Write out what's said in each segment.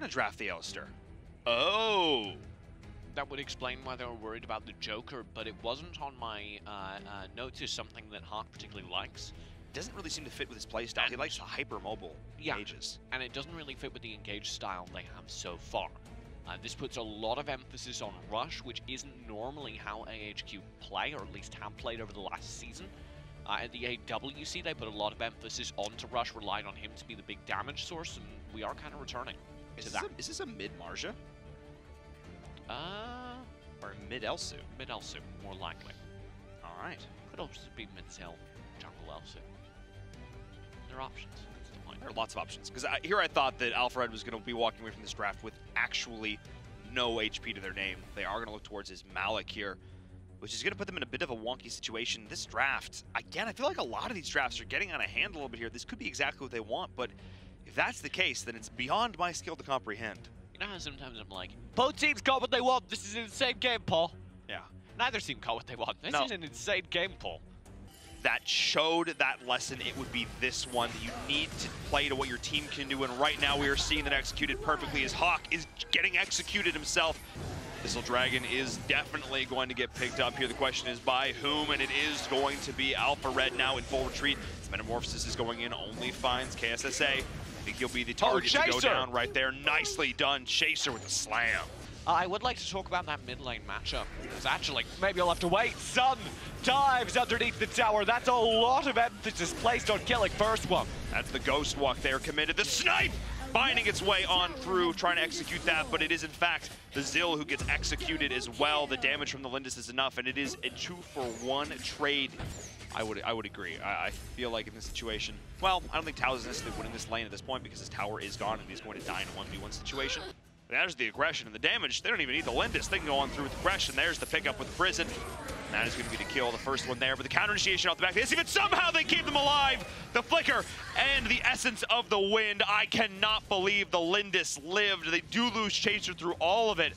going to draft the Elster. Oh! That would explain why they were worried about the Joker, but it wasn't on my notes as something that Hawk particularly likes. Doesn't really seem to fit with his playstyle. He likes the hyper-mobile engages. And it doesn't really fit with the engage style they have so far. This puts a lot of emphasis on Rush, which isn't normally how AHQ play, or at least have played over the last season. At the AWC, they put a lot of emphasis onto Rush, relying on him to be the big damage source, and we are kind of returning to that. Is this a mid-Marja? Or mid-Elsu? Mid-Elsu, more likely. Alright. Could also be mid-Cell, jungle Elsu. There are options. That's the point. There are lots of options. Because here I thought that Alfred was going to be walking away from this draft with actually no HP to their name. They are going to look towards his Malik here, which is going to put them in a bit of a wonky situation. This draft, again, I feel like a lot of these drafts are getting out of hand a little bit here. This could be exactly what they want, but if that's the case, then it's beyond my skill to comprehend. You know how sometimes I'm like, both teams got what they want. This is an insane game, Paul. Yeah. Neither team got what they want. This is an insane game, Paul. That showed that lesson. It would be this one. You need to play to what your team can do, and right now we are seeing that executed perfectly as Hawk is getting executed himself. Missile Dragon is definitely going to get picked up here. The question is by whom, and it is going to be Alpha Red now in full retreat. His Metamorphosis is going in, only finds KSSA. I think he'll be the target to go down right there. Nicely done, Chaser with the slam. I would like to talk about that mid lane matchup, because actually, maybe I'll have to wait. Sun dives underneath the tower. That's a lot of emphasis placed on killing first one. That's the Ghost Walk there committed. The snipe finding its way on through, trying to execute that, but it is in fact the Zill who gets executed as well. The damage from the Lindis is enough, and it is a 2-for-1 trade. I would agree. I feel like in this situation, well, I don't think Tao is necessarily winning this lane at this point because his tower is gone and he's going to die in a 1v1 situation. There's the aggression and the damage. They don't even need the Lindis. They can go on through with aggression. There's the pickup with the Prison. And that is going to be the kill, the first one there. But the counter initiation off the back. They somehow they keep them alive. The flicker and the essence of the wind. I cannot believe the Lindis lived. They do lose Chaser through all of it.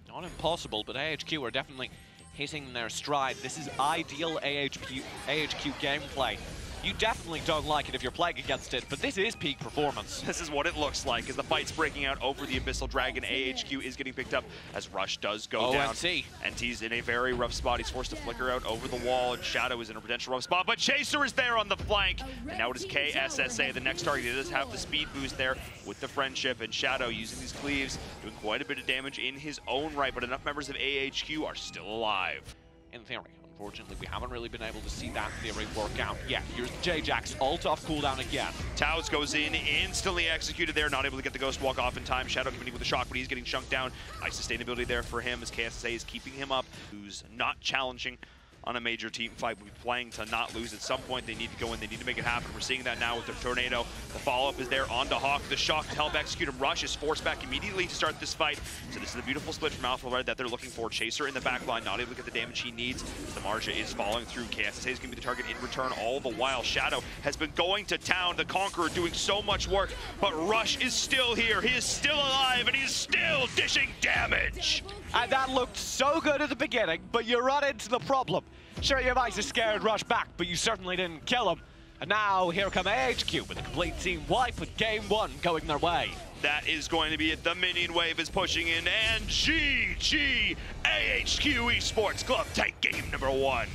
Not impossible, but AHQ are definitely hitting their stride. This is ideal AHQ gameplay. You definitely don't like it if you're playing against it, but this is peak performance. This is what it looks like as the fight's breaking out over the Abyssal Dragon. AHQ is getting picked up as Rush does go down. NT's in a very rough spot. He's forced to flicker out over the wall, and Shadow is in a potential rough spot, but Chaser is there on the flank. And now it is KSSA, the next target. He does have the speed boost there with the friendship, and Shadow using these cleaves, doing quite a bit of damage in his own right, but enough members of AHQ are still alive. In theory. Unfortunately, we haven't really been able to see that theory work out yet. Here's J-Jax, ult off cooldown again. Taos goes in, instantly executed there, not able to get the Ghost Walk off in time. Shadow coming with a shock, but he's getting chunked down. Nice sustainability there for him as KSSA is keeping him up, who's not challenging on a major team fight. We'll be playing to not lose at some point. They need to go in, they need to make it happen. We're seeing that now with the Tornado. The follow-up is there onto Hawk. The shock to help execute him. Rush is forced back immediately to start this fight. So this is a beautiful split from Alpha Red that they're looking for. Chaser in the back line, not able to get the damage he needs. The Marja is falling through. KSSA is going to be the target in return all the while. Shadow has been going to town. The Conqueror doing so much work, but Rush is still here. He is still alive, and he's still dishing damage. And that looked so good at the beginning, but you run into the problem. Sure, you might have scared Rush back, but you certainly didn't kill him. And now here come AHQ with a complete team wipe with game one going their way. That is going to be it. The minion wave is pushing in, and GG AHQ Esports Club take game number 1.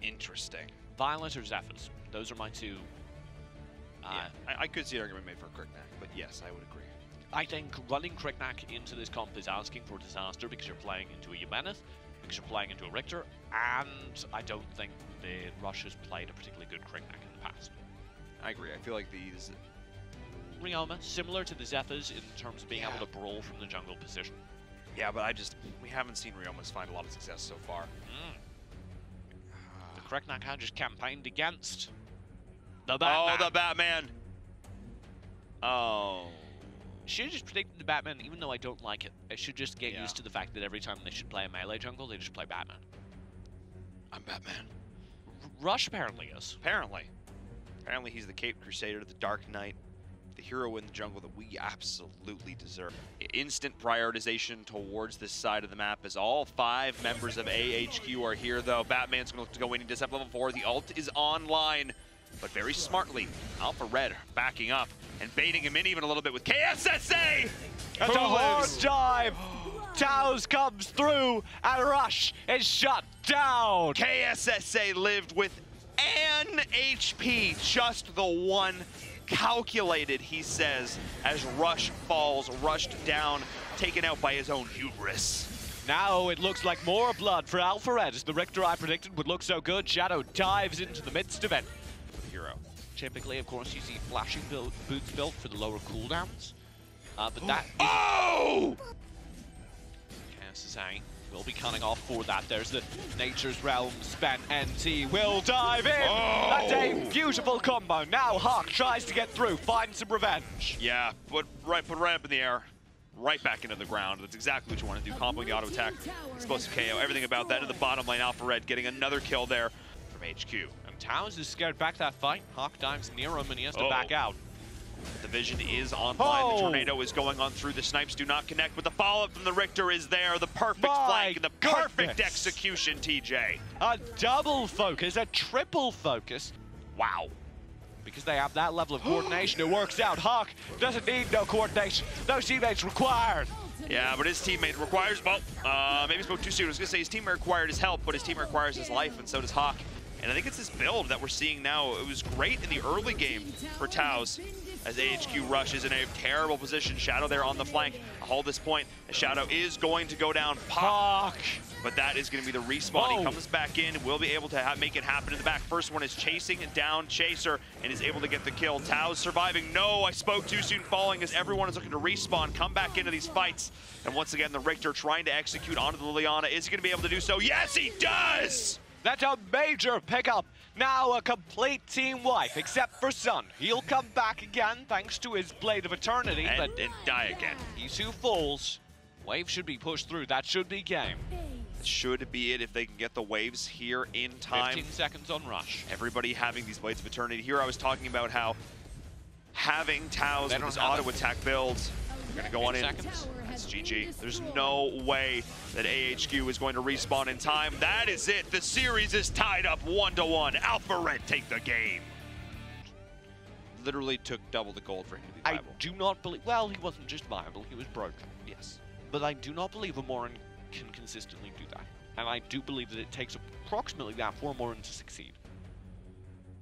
Interesting. Violet or Zephyrs? Those are my two. Yeah, I could see an argument made for Kriknak, but yes, I would agree. I think running Kriknak into this comp is asking for disaster because you're playing into a Yumenith, because you're playing into a Richter, and I don't think the Rush has played a particularly good Kriknak in the past. I agree. I feel like these... Ryoma, similar to the Zephyrs in terms of being able to brawl from the jungle position. Yeah, but we haven't seen Ryomas find a lot of success so far. The Kriknak had just campaigned against the Batman. Oh, the Batman! Oh... Should have just predicted the Batman, even though I don't like it. I should just get used to the fact that every time they should play a melee jungle, they just play Batman. I'm Batman. Rush apparently is. Apparently he's the Caped Crusader, the Dark Knight, the hero in the jungle that we absolutely deserve. Instant prioritization towards this side of the map as all 5 members of AHQ are here, though. Batman's going to look to go in. He does have level 4. The ult is online. but very smartly, Alpha Red backing up and baiting him in even a little bit with KSSA. That's a hard dive. Taos comes through, and Rush is shut down. KSSA lived with an HP, just the one. Calculated, he says, as Rush falls, rushed down, taken out by his own hubris. Now it looks like more blood for Alpha Red, as the Richter I predicted would look so good. Shadow dives into the midst of it. Hero. Typically, of course, you see flashing boots built for the lower cooldowns. But that Oh! KSSA will be cutting off for that. There's the Nature's Realm spent. NT will dive in. Oh! That's a beautiful combo. Now Hawk tries to get through, find some revenge. Yeah, put right up in the air, right back into the ground. That's exactly what you want to do. Comboing the auto attack, explosive KO, everything about that. To the bottom lane, Alpha Red getting another kill there from HQ. And Towers is scared back that fight. Hawk dives near him and he has to back out. The vision is online. The tornado is going on through. The snipes do not connect, but the follow-up from the Richter is there. The perfect flank and the perfect execution, TJ. A double focus, a triple focus. Wow. Because they have that level of coordination, it works out. Hawk doesn't need no coordination. No teammates required. Yeah, but his teammate requires, well, maybe spoke too soon. I was going to say his teammate required his help, but his team requires his life, and so does Hawk. And I think it's this build that we're seeing now. It was great in the early game for Taos, as AHQ Rush is in a terrible position. Shadow there on the flank. Hold this point. Shadow is going to go down. Pop. But that is going to be the respawn. He comes back in and will be able to make it happen in the back. First one is chasing down Chaser and is able to get the kill. Taos surviving. No, I spoke too soon, falling as everyone is looking to respawn, come back into these fights. And once again, the Richter trying to execute onto the Liliana. Is he going to be able to do so? Yes, he does! That's a major pickup. Now a complete team wipe, except for Sun. He'll come back again thanks to his Blade of Eternity, and die again. He's who falls. Wave should be pushed through. That should be game. That should be it if they can get the waves here in time. 15 seconds on Rush. Everybody having these Blades of Eternity. Here I was talking about how having Taos with his auto attack builds, they're going to go on in. That's GG. There's no way that AHQ is going to respawn in time. That is it. The series is tied up 1-1. Alpha Red take the game. Literally took double the gold for him to be viable. I do not believe, well, he wasn't just viable, he was broken. Yes. But I do not believe a Morin can consistently do that. And I do believe that it takes approximately that for Morin to succeed.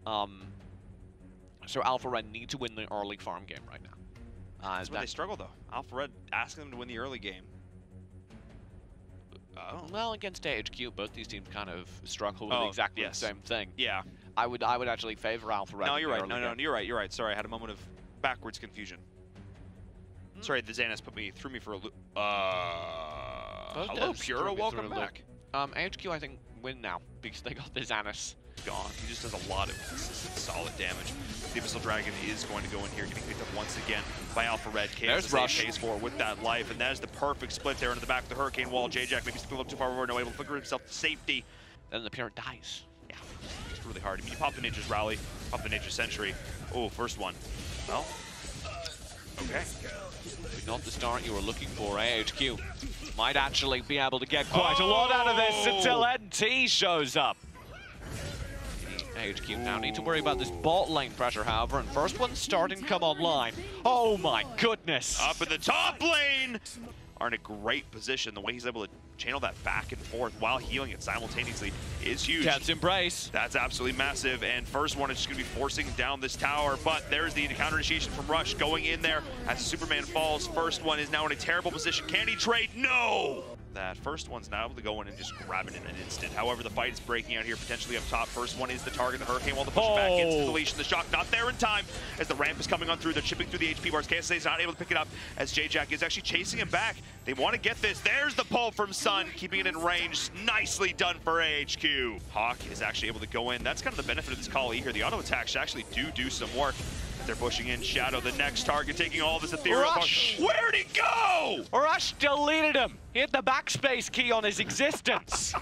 So Alpha Red need to win the early farm game right now. That's where they struggle, though. Alpha Red asking them to win the early game. Well, against AHQ, both these teams kind of struggle with exactly the same thing. Yeah. I would actually favor Alpha Red. No, you're right. No, you're right. You're right. Sorry, I had a moment of backwards confusion. Sorry, the Xanis threw me for a loop. Hello, Pura. Welcome back. AHQ, I think, win now because they got the Xanis. Gone. He just does a lot of consistent, solid damage. The Abyssal Dragon is going to go in here, getting picked up once again by Alpha Red. There's Rush. Pays for with that life, and that is the perfect split there into the back of the Hurricane Wall. J-Jack maybe still up too far forward, no able to flicker himself to safety. Then the parent dies. Yeah, it's really hard. I mean, you pop the Nature's Rally, pop the Nature's Sentry. Oh, first one. Well, okay. Not the start you were looking for. AHQ might actually be able to get quite a lot out of this until NT shows up. AHQ now need to worry about this bot lane pressure, however, and first one's starting to come online. Oh my goodness! Up in the top lane! Are in a great position. The way he's able to channel that back and forth while healing it simultaneously is huge. Cat's Embrace. That's absolutely massive, and first one is just going to be forcing down this tower, but there's the counter initiation from Rush going in there as Superman falls. First one is now in a terrible position. Can he trade? No! That first one's not able to go in and just grab it in an instant. However, the fight is breaking out here, potentially up top. First one is the target, the Hurricane Wall, the push back into the leash, and the shock not there in time as the ramp is coming on through. They're chipping through the HP bars. KSA is not able to pick it up as J-Jack is actually chasing him back. They want to get this. There's the pull from Sun, keeping it in range. Nicely done for AHQ. Hawk is actually able to go in. That's kind of the benefit of this Call E here. The auto attack should actually do some work. They're pushing in. Shadow, the next target, taking all this ethereal. Rush! Where'd he go? Rush deleted him. He hit the backspace key on his existence.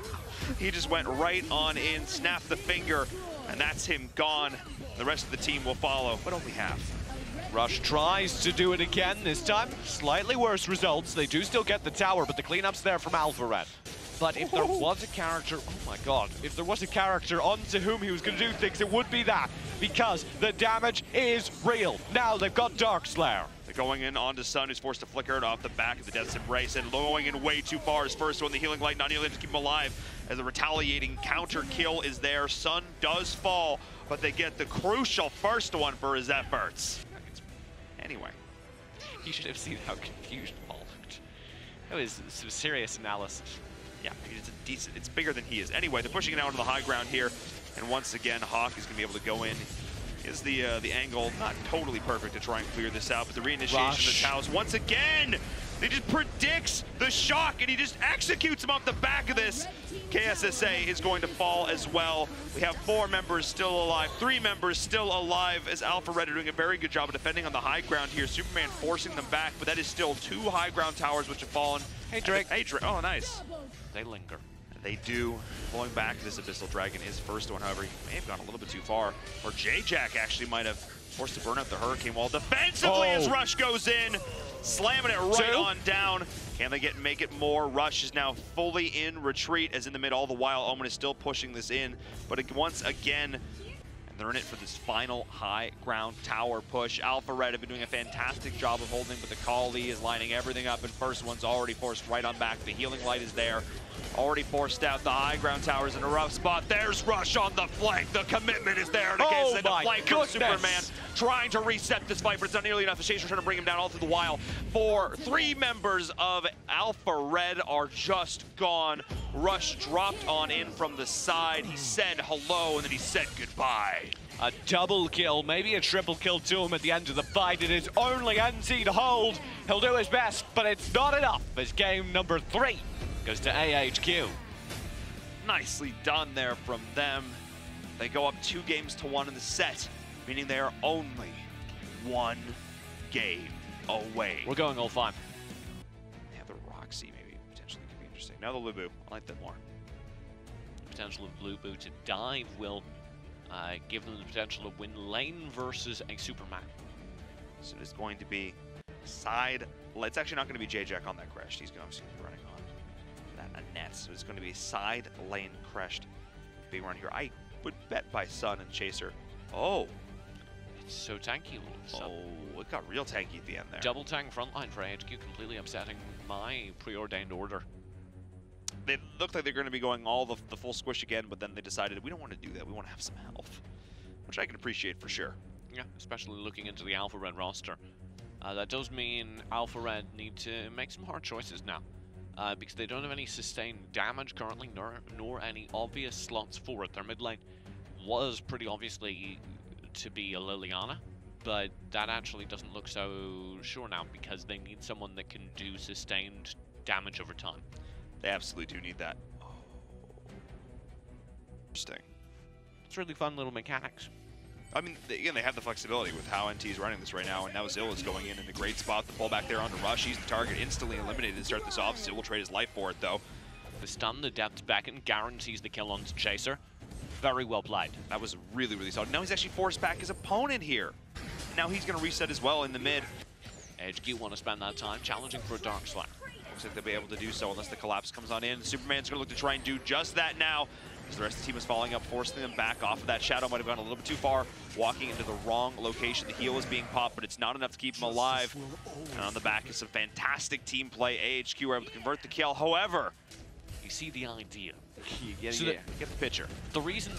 He just went right on in, snapped the finger, and that's him gone. The rest of the team will follow, but only half. Rush tries to do it again this time. Slightly worse results. They do still get the tower, but the cleanup's there from Alpha Red. But if there was a character, oh my god, if there was a character onto whom he was going to do things, it would be that. Because the damage is real. Now they've got Darkslayer. They're going in onto Sun, who's forced to flicker it off the back of the Death's Embrace, and going in way too far. His first one, the Healing Light, not nearly enough to keep him alive, as the retaliating counter kill is there. Sun does fall, but they get the crucial first one for his efforts. Anyway. You should have seen how confused Paul looked. That was some serious analysis. Yeah, it's a decent, it's bigger than he is. Anyway, they're pushing it out to the high ground here, and once again, Hawk is going to be able to go in. Is the angle not totally perfect to try and clear this out, but the reinitiation of the Taos once again, he just predicts the shock and he just executes him off the back of this. KSSA is going to fall as well. We have 4 members still alive, 3 members still alive, as Alpha Red are doing a very good job of defending on the high ground here. Superman forcing them back, but that is still 2 high ground towers which have fallen. Hey Drake. Hey Drake, oh nice. They linger. They do. Blowing back this Abyssal Dragon is first one, however, he may have gone a little bit too far. Or J-Jack actually might have forced to burn out the Hurricane Wall defensively as Rush goes in, slamming it right on down. Can they make it more? Rush is now fully in retreat as in the mid all the while. Omen is still pushing this in, but once again, and they're in it for this final high ground tower push. Alpha Red have been doing a fantastic job of holding, but the Kali is lining everything up, and first one's already forced right on back. The Healing Light is there. Already forced out. The high ground tower's in a rough spot. There's Rush on the flank. The commitment is there. Oh the my flank from Superman trying to reset this fight, but it's not nearly enough. The Chaser trying to bring him down all through the while. 3 members of Alpha Red are just gone. Rush dropped on in from the side. He said hello, and then he said goodbye. A double kill, maybe a triple kill to him at the end of the fight. It is only NT to hold. He'll do his best, but it's not enough as game number 3 goes to AHQ. Nicely done there from them. They go up 2 games to 1 in the set, meaning they are only 1 game away. We're going all 5. They have the Roxy, maybe potentially could be interesting. Now the Lubu, I like that more. The potential of Lubu to dive will give them the potential to win lane versus a Superman. So it's going to be side. It's actually not going to be J-Jack on that crest. He's going to be running on that net. So it's going to be side lane crest being run here. I would bet by Sun and Chaser. Oh. It's so tanky. Oh, it got real tanky at the end there. Double tank frontline for AHQ, completely upsetting my preordained order. They looked like they're going to be going all the full squish again, but then they decided we don't want to do that. We want to have some health, which I can appreciate for sure. Yeah, especially looking into the Alpha Red roster. That does mean Alpha Red need to make some hard choices now, because they don't have any sustained damage currently, nor any obvious slots for it. Their mid lane was pretty obviously to be a Liliana, but that actually doesn't look so sure now because they need someone that can do sustained damage over time. They absolutely do need that. Oh. Interesting. It's really fun little mechanics. I mean, again, they have the flexibility with how NT is running this right now, and now Zilla's going in a great spot. The pullback there onto Rush. He's the target, instantly eliminated to start this off. Zill will trade his life for it, though. The stun, the depth beckon, guarantees the kill on Chaser. Very well played. That was really, really solid. Now he's actually forced back his opponent here. Now he's going to reset as well in the mid. AHQ want to spend that time challenging for a Darkslayer. Looks like they'll be able to do so unless the collapse comes on in. Superman's going to look to try and do just that now, as the rest of the team is following up, forcing them back off of that. Shadow might have gone a little bit too far, walking into the wrong location. The heal is being popped, but it's not enough to keep him alive. And on the back is some fantastic team play. AHQ were able to convert the kill. However, you see the idea. Get the picture. The reason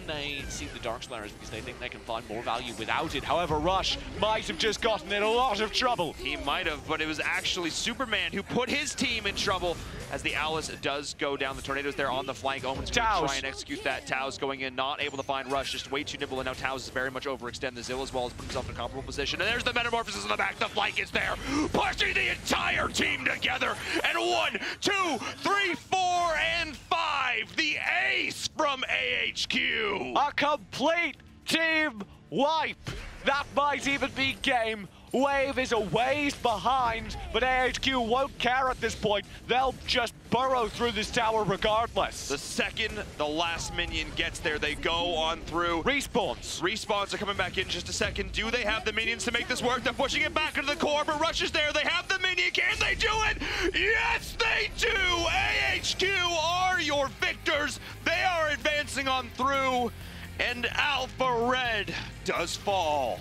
they see the Darkslayer is because they think they can find more value without it. However, Rush might have just gotten in a lot of trouble. He might have, but it was actually Superman who put his team in trouble as the Alice does go down. The Tornado's there on the flank. Omen's going to try and execute that. Tao's going in, not able to find Rush, just way too nimble, and now Tao's is very much overextend the Zill as well as put himself in a comparable position. And there's the Metamorphosis in the back. The flank is there, pushing the entire team together. And 1, 2, 3, 4, and 5. The ace from AHQ. A complete team wipe. That might even be game Wave is a ways behind, but AHQ won't care at this point. They'll just burrow through this tower regardless. The second the last minion gets there, they go on through. Respawns. Respawns are coming back in just a second. Do they have the minions to make this work? They're pushing it back into the core, but Rush is there. They have the minion. Can they do it? Yes, they do! AHQ are your victors. They are advancing on through, and Alpha Red does fall.